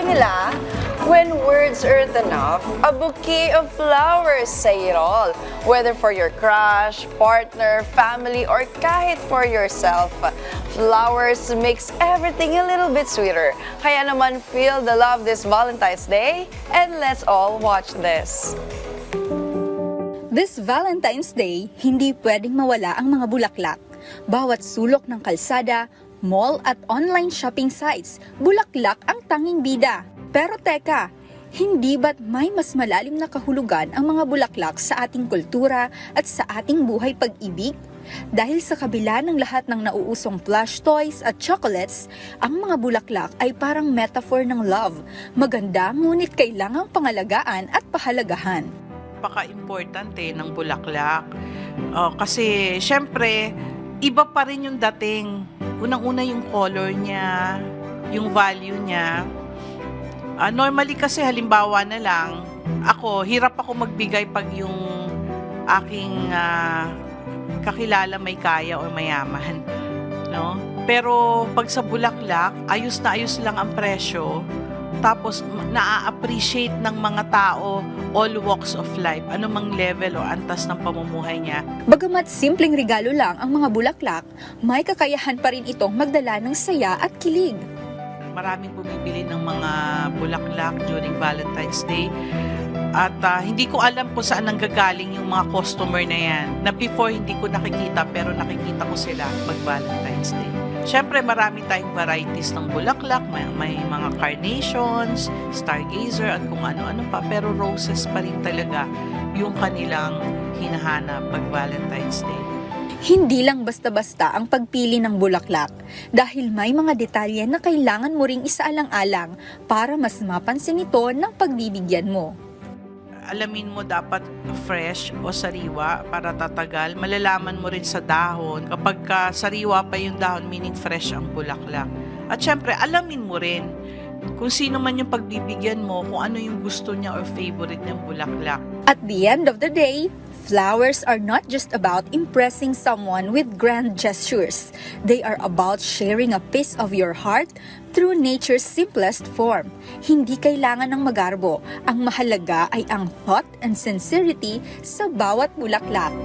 nila, when words aren't enough, a bouquet of flowers say it all. Whether for your crush, partner, family, or kahit for yourself, flowers makes everything a little bit sweeter. Kaya naman feel the love this Valentine's Day, and let's all watch this. This Valentine's Day, hindi pwedeng mawala ang mga bulaklak. Bawat sulok ng kalsada, mall at online shopping sites, bulaklak ang tanging bida. Pero teka, hindi ba't may mas malalim na kahulugan ang mga bulaklak sa ating kultura at sa ating buhay pag-ibig? Dahil sa kabila ng lahat ng nauusong plush toys at chocolates, ang mga bulaklak ay parang metaphor ng love. Maganda ngunit kailangang pangalagaan at pahalagahan. Napaka-importante ng bulaklak. Kasi syempre, iba pa rin yung dating. Unang-una yung color niya, yung value niya. Normally kasi halimbawa na lang, hirap ako magbigay pag yung aking kakilala may kaya o mayaman. No? Pero pag sa bulaklak, ayos na ayos lang ang presyo. Tapos na-appreciate ng mga tao all walks of life, anumang level o antas ng pamumuhay niya. Bagamat simpleng regalo lang ang mga bulaklak, may kakayahan pa rin itong magdala ng saya at kilig. Maraming bumibili ng mga bulaklak during Valentine's Day. At hindi ko alam kung saan nanggagaling yung mga customer na yan. Na before hindi ko nakikita pero nakikita ko sila mag Valentine's Day. Siyempre marami tayong varieties ng bulaklak. May mga carnations, stargazer at kung ano-ano pa. Pero roses pa rin talaga yung kanilang hinahanap pag Valentine's Day. Hindi lang basta-basta ang pagpili ng bulaklak dahil may mga detalye na kailangan mo ring isaalang-alang para mas mapansin ito ng pagbibigyan mo. Alamin mo dapat fresh o sariwa para tatagal. Malalaman mo rin sa dahon. Kapag sariwa pa yung dahon, meaning fresh ang bulaklak. At syempre, alamin mo rin kung sino man yung pagbibigyan mo, kung ano yung gusto niya or favorite ng bulaklak. At the end of the day, flowers are not just about impressing someone with grand gestures. They are about sharing a piece of your heart through nature's simplest form. Hindi kailangan ng magarbo. Ang mahalaga ay ang thought and sincerity sa bawat bulaklak.